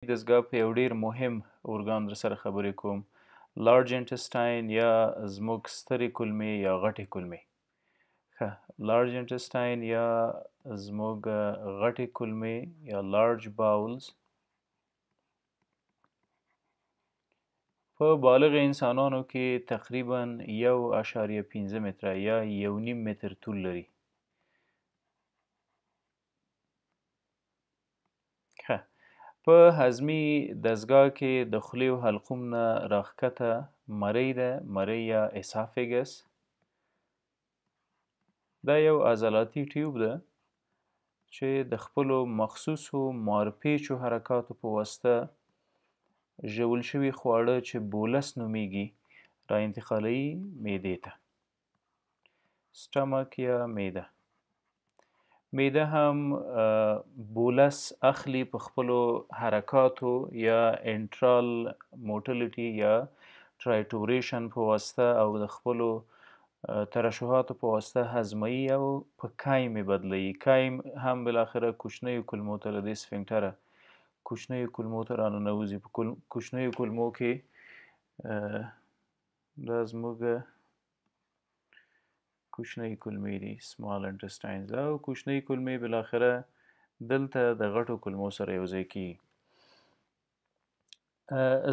دستګاه په یو ډېر مهم ارګان در سره خبرې کوم. لارج انټسټاین یا زموږ سترې کولمې یا غټې کولمې. ښه، لارج انټسټاین یا زموږ غټې کولمې یا لارج باولز په بالغ انسانانو کې تقریبا 1.5 متره یا 1.5 متر طول لري. ښه، په هضمي دستګاه کې د خولې او حلقوم نه راښکته مرۍ ده، مرۍ یا اسافیګس. دا یو عضلاتي ټیوب ده چې د خپلو مخصوصو مارپیچو حرکاتو په واسطه ژول شوي خواړه چې بولس نومیږي را انتقالوي معدې ته. سټمک یا معده. معده هم بولس اخلي په خپلو حرکاتو یا انټرال موټیلیټي یا ټرایټوریشن په واسطه او د خپلو ترشحاتو په واسطه هضموي او په کایم یې بدلوي. کایم هم بالاخره کوچنیو کولمو ته له دې سفنکټره کوچنیو کولمو ته راننوځي. په کوچنیو کولمو کې دا زموږ کوچنۍ کولمې دي، سمال انټسټاینز، او کوچنۍ کولمې بالاخره دلته د غټو کولمو سره یوځای کیږي.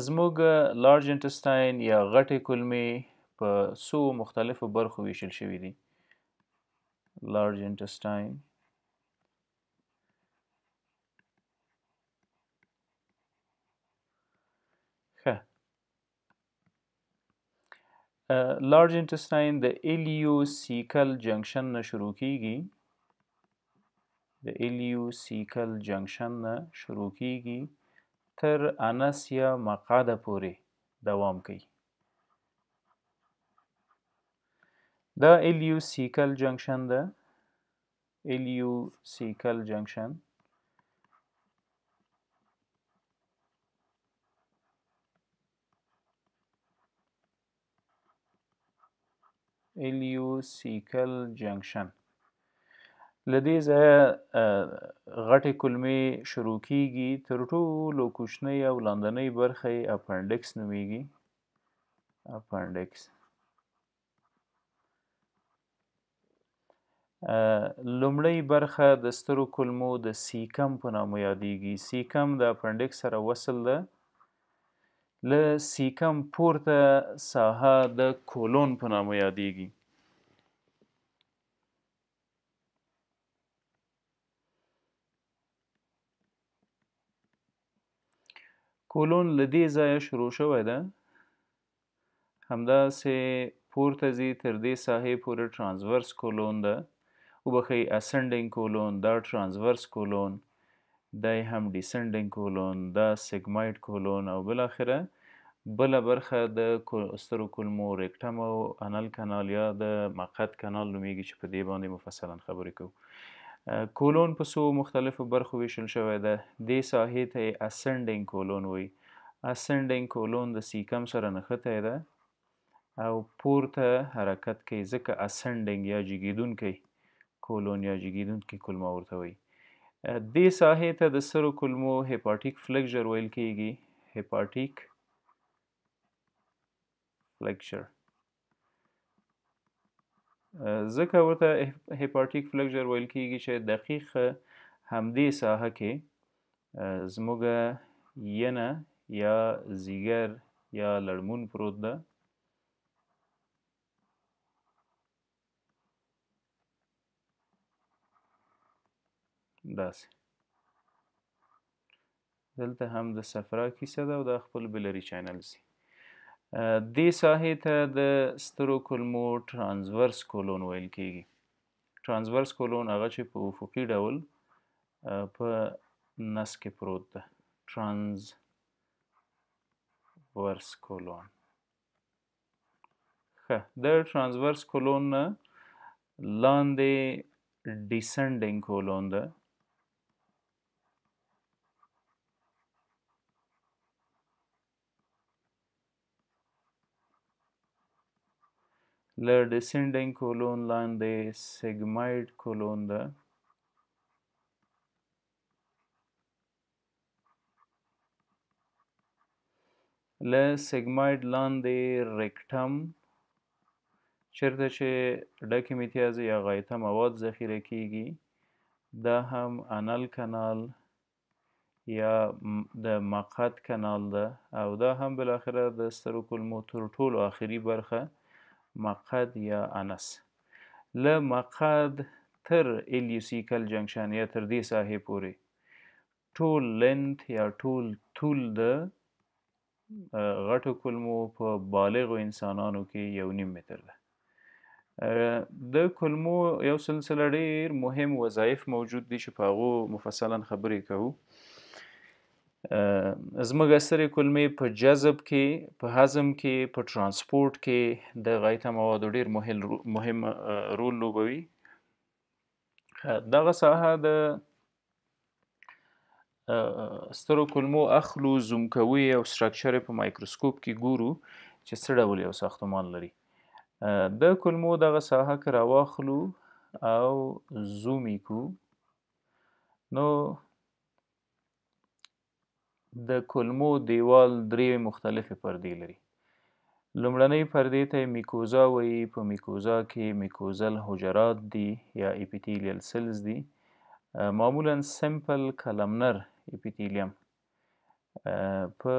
زموږ لارج انټسټاین یا غټې کولمې په څو مختلفو برخو ویشل شوي دي. لارج انټسټاین ښه، لارج انټسټاین د ایلیوسیکل جنکشن نه شروع کیږي. د ایلیوسیکل جنکشن نه شروع کیږي تر انس یا مقعده پورې دوام کوي. دا ایلیوسیکل جنکشن ده، ایلیوسیکل جنکشن ایلیوسیکل جنکشن له دې ځایه غټې کولمې شروع کیږي. تر ټولو کوچنۍ او لاندنۍ برخه یې اپنډکس نومیږي. اپنډکس لومړۍ برخه د سترو کولمو د سیکم په نامه یادیږي. سیکم د اپنډکس سره وصل ده. له سیکم پورته ساحه د کولون په نامه یادیږي. کولون له دې ځایه شروع شوی ده، همداسې پورته ځي تر دې ساحې پورې ټرانسورس کولون ده. وبښئ، اسنډینګ کولون، دا ټرانسورس کولون، دا هم ډیسنډینګ کولون، دا سیګمایډ کولون، او بالاخره بله برخه د سترو کولمو ریکټم او انل کانال یا د مقعد کانال نومیږي چې په دې باندې مفصلا خبرې کوو. کولون په څو مختلفو برخو ویشل شوی ده. دې ساحې ته یې اسنډینګ کولون وایي. اسنډینګ کولون د سیکم سره نښتی ده او پورته حرکت کوي، ځکه اسنډینګ یا جګیدونکی کولون یا جګیدونکې کولمه ورته وایي. دې ساحې ته د سترو کولمو هیپاټیک فلیکچر ویل کیږي. هیپاټیک فلیکچر ځکه ورته هیپاټیک فلیکچر ویل کیږي چې دقیق همدې ساحه کې زموږ ینه یا ځیګر یا لړمون پروت ده. داسې دلته هم د صفرا کیسه ده او دا خپل بلري چینلز دي. دې ساحې ته د سترو کولمو ټرانسورس کولون ویل کیږي. ټرانسورس کولون هغه چې په افقي ډول په نس کې پروت ده. ټرانسورس کولون. ښه، د ټرانسورس کولون نه لاندې ډیسنډینګ کولون ده. له ډیسنډینګ کولون لاندې سیګمایډ کولون ده. له سیګماید لاندې ریکټم چیرته چې ډکې میتیازې یا غایطه مواد ذخیره کیږي، دا هم انل کنال یا د مقعد کنال ده، او دا هم بالاخره د سترو کولمو تر ټولو آخري برخه مقعد یا انس. له مقعد تر الیوسیکل جنکشن یا تر دې ساحې پورې ټول لینت یا ټول طول د غټو کولمو په بالغو انسانانو کې 1.5 متر ده. د کولمو یو سلسله ډېر مهم وظایف موجود دي چې په هغو مفصلا خبرې کوو. زموږ سترې کولمې په جذب کې، په هضم کې، په ترانسپورټ کې د غایطه موادو ډېر مهم رول لوبوي. دغه ساحه د سترو کولمو اخلو، زوم کوو او سټرکچر په مایکروسکوپ کې ګورو چې څه ډول یو ساختمان لري. د کولمو دغه ساحه که راواخلو او زوم یې کړو، نو د کولمو دیوال 3 مختلفې پردې لري. لومړنۍ پردې ته میکوزا وایي. په میکوزا کې میکوزل حجرات دي یا اپیتیلیل سلز دي، معمولا سمپل کلمنر اپیتیلیم. په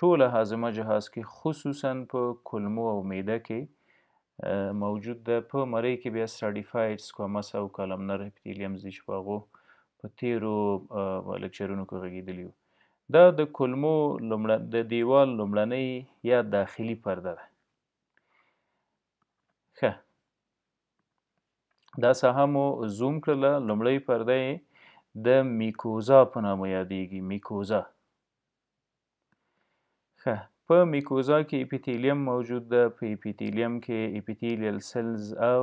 ټوله هاضمه جهاز کې خصوصا په کولمو او معده کې موجود ده. په مرۍ کې بیا سټراتیفاید سکوامس او کلمنر اپیتیلیمز دي چې په هغو په تیرو لکچرونو کې غږېدلي وو. دا د کولمو د دیوال لومړنۍ یا داخلي پرده ده. ښه، دا ساحه مو زوم کړله. لومړۍ پرده یې د میکوزا په نامه یادیږي. میکوزا. ښه، په میکوزا کې اپیتیلیم موجود ده. په اپیتیلیم کې اپیتیلیل سلز او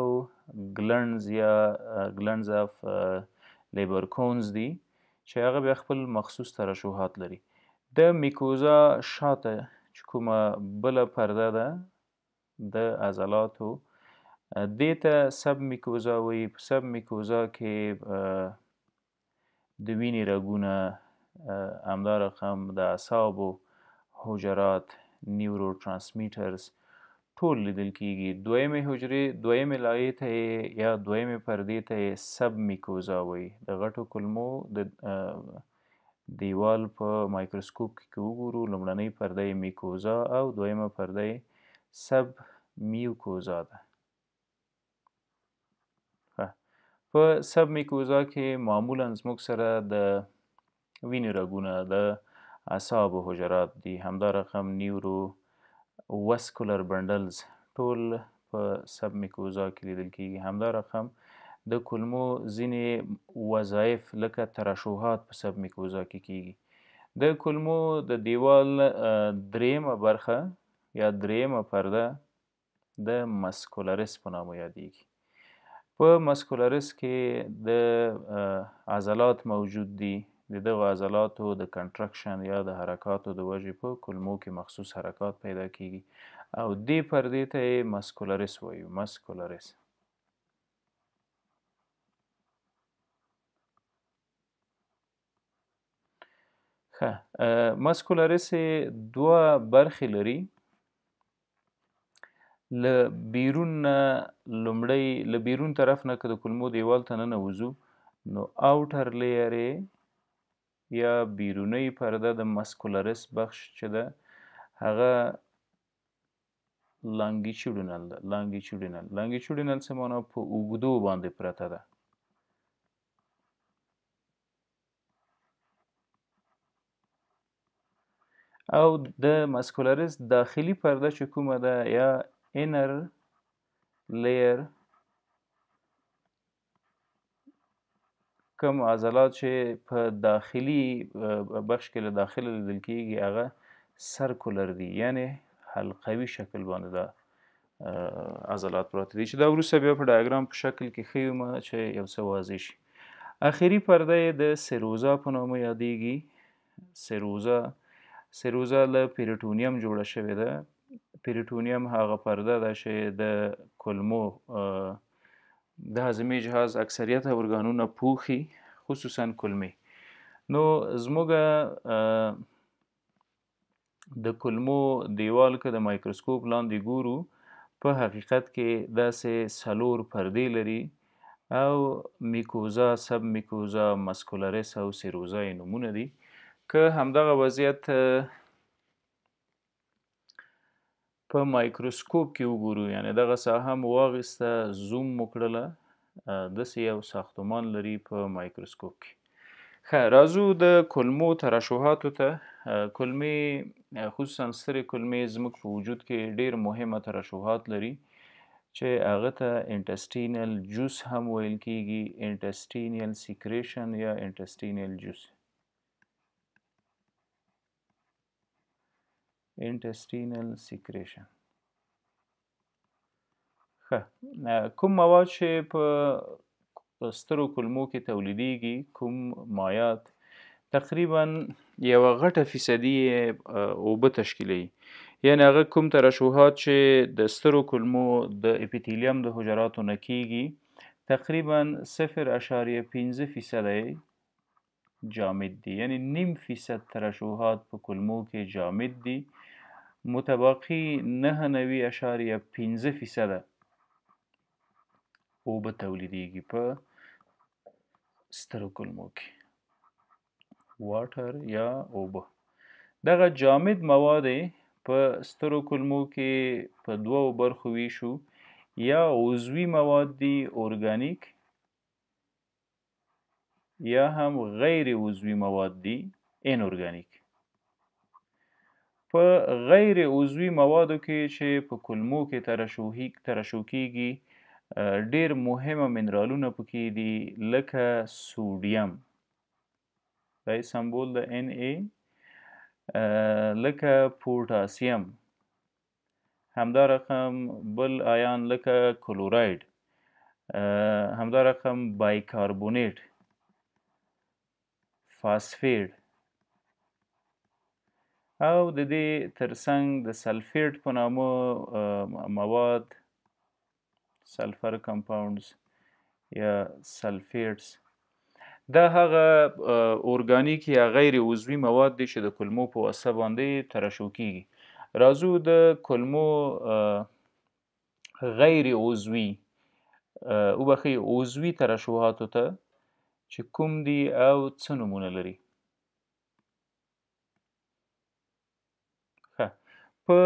ګلنډز یا ګلنډز اف لیبرکونز دي چې هغه بیا خپل مخصوص ترشحات لري. د میکوزا شاته چې کومه بله پرده ده د عضلاتو، دې ته سب میکوزا وایي. په سب میکوزا کې د وینې رګونه، همدارقم د اعصابو حجرات، نیورو ترانسمیټرز ټول لیدل کیږي. دویمې لایې ته یا دویمې پردې ته سب میکوزا وایي. د غټو کولمو د دیوال په مایکروسکوپ کې وګورو، لومړنۍ پرده یې میکوزا او دویمه پرده یې سب میوکوزا ده. په سب میکوزا کې معمولا زموږ سره د وینې رګونه، د اعصابو حجرات دي، همدارقم نیورو وسکولر بنډلز ټول په سب میکوزا کې لیدل کیږي. همدارقم د کولمو ځینې وظایف لکه ترشحات په سب میکوزا کې کیږي. د کولمو د دیوال دریمه برخه یا دریمه پرده د مسکولرس په نامه یادیږي. په مسکولرس کې د عضلات موجود دي. د دغو عضلاتو د کنټرکشن یا د حرکاتو د وجې په کولمو کې مخصوص حرکات پیدا کیږي او دې پردې ته یې مسکولرس وایو. مسکولرس. ښه، مسکولرس دوه برخې لري. له بیرون نه لومړی له بیرون طرف نه که د کولمو دیوال ته ننوځو، نو آوټر لیر یا بیرونی پرده د مسکولرس بخش چې ده هغه لانګیچوډینل ده. لانګیچوډینل څه معنا؟ په اوږدو باندې پرته ده. او د مسکولرس داخلي پرده چې کومه ده یا انر لیر، کوم عضلات چې په داخلي بخش کې له داخله لیدل کیږي هغه سرکولر دي، یعنی حلقوي شکل باندې دا عضلات پراته دي چې دا وروسته بیا په ډایګرام په شکل کې ښیو چې یو څه واضح شي. اخري پرده یې د سیروزا په نامه یادیږي. سیروزا له پیریټونیم جوړه شوې ده. پیریټونیم هغه پرده ده چې د کولمو د هاضمې جهاز اکثریت ارګانونه پوښي، خصوصا کولمې. نو زموږ د کولمو دیوال که د مایکروسکوپ لاندې ګورو په حقیقت کې داسې څلور پردې لري او میکوزا، سب میکوزا، مسکولرس او سیروزا یې نومونه دي. که همدغه وضعیت په مایکروسکوپ کې وګورو، یعنی دغه ساحه مو واخیسته، زوم مو کړله، داسې یو ساختمان لري په مایکروسکوپ کې. ښه، راځو د کولمو ترشحاتو ته. کولمې خصوصا سترې کولمې زموږ په وجود کې ډېر مهمه ترشحات لري چې هغه ته انټسټینل جوس هم ویل کیږي، انټسټینل سیکریشن یا انټسټینل جوس. انټسټینل سیکریشن. ښه، کوم مواد چې په سترو کولمو کې تولیدیږي، کوم مایات، تقریبا یوه غټه فیصدي اوبه تشکیلوي. یعنې هغه کوم ترشحات چې د سترو کولمو د اپیتیلیم د حجراتو نه کیږي، تقریبا 0.5% جامد دي، یعنې 0.5% ترشحات په کولمو کې جامد دي، متبقي 99.5% اوبه تولیدیږي په سترو کولمو کې، واټر یا اوبه. دغه جامد مواد په سترو کولمو کې په دوو برخو ویشو، یا عضوي مواد دي ارګانیک، یا هم غیر عضوي مواد دي ان ارګانیک. په غیر عضوي موادو کې چې په کولمو کې ترشح کیږي، ډیر مهمه منرالونه پکې دي، لکه سوډیم، دا سمبول د Na، لکه پوټاسیم، همدا رقم بل آیان لکه کلوراید، همدا رقم بایکاربونیت، فاسفیډ، او د دې ترڅنګ د سلفیټ په نامه مواد، سلفر کمپاونډز یا سلفیټس، دا هغه ارګانیک یا غیر عضوي مواد دي چې د کولمو په واسطه باندې ترشح کیږي. راځو د کولمو غیر عضوي عضوي ترشحاتو ته چې کوم دي او څه نومونه لري. په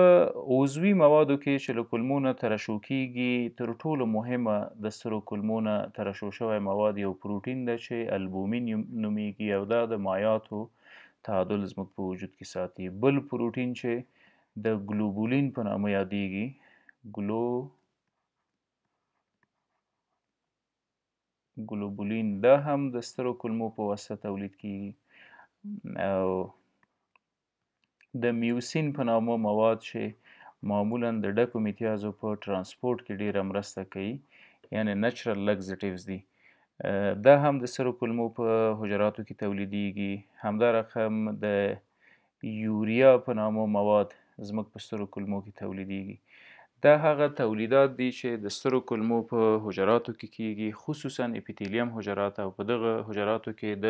عضوي موادو کې چې له کولمو نه ترشح کیږي، تر ټولو مهمه د سترو کولمو نه ترشح شوی مواد یو پروټین ده چې البومین نومیږي، او دا د مایعاتو تعادل زموږ په وجود کې ساتي. بل پروټین چې د ګلوبولین په نامه یادیږي، ګلوبولین، دا هم د سترو کولمو په واسطه تولید کیږي. او د میوسین په نامه مواد چې معمولا د ډکو میتیازو په ترانسپورت کې ډیره مرسته کوي، یعنی نچرل لګزیټیوز دي، دا هم د سترو کولمو په حجراتو کې تولیدیږي. همدا رقم د یوریا په نامه مواد زموږ په سترو کولمو کې تولیدیږي. دا هغه تولیدات دي چې د سترو کولمو په حجراتو کې کیږي، خصوصا اپیتیلیم حجرات، او په دغه حجراتو کې د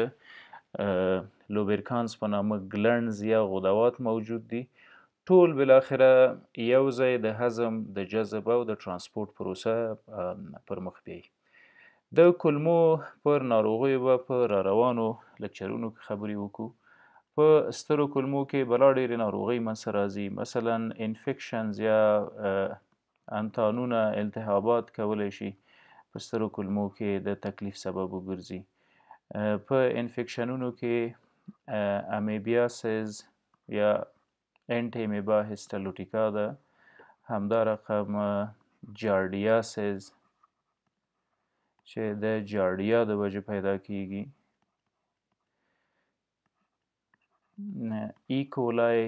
لوبرکانس په نامه ګلنډز یا غدوات موجود دي. ټول بالاخره یو ځای د هضم، د جذب او د ترانسپورت پروسه پر مخ بیایي. د کولمو پر ناروغیو به په راروانو لکچرونو کې خبرې وکړو. په سترو کولمو کې بلا ډېرې ناروغۍ منځته راځي، مثلا انفیکشنز یا انتانونه، التهابات کولی شي په سترو کولمو کې د تکلیف سبب وګرځي. په انفیکشنونو کې امیبیاسز یا انټ امیبا هیسټلوټیکا ده، همدا رقم جاردیاسز چې د جاردیا د وجې پیدا کیږي، ایکولای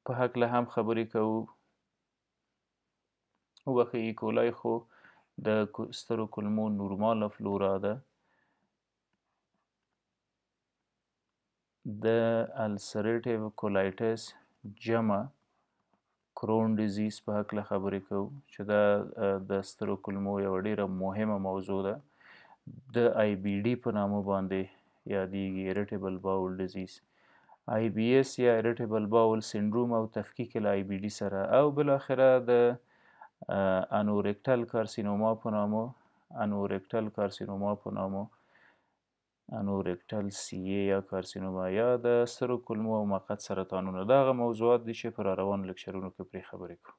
په هکله هم خبرې کوو. وبخښئ، ایکولای خو د سترو کولمو نورماله فلورا ده. د السریټیو کولایټس جمع کرون ډیزیز په هکله خبرې کوو چې دا د سترو کولمو یوه ډیره مهمه موضوع ده. د آی بی ډي په نامه باندې یادیږي، ایریټیبل باول ډیزیز. آی بی اس یا ایریټیبل باول سینډروم او تفکیک له آی بی ډي سره او بالاخره د انورکټل کارسینوما په نامه انورکټل سی ای یا کارسینوما یا د سترو کولمو او مقعد سرطانونه دا هغه موضوعات دي چې په راروانو لکچرونو کې پرې خبرې کوو.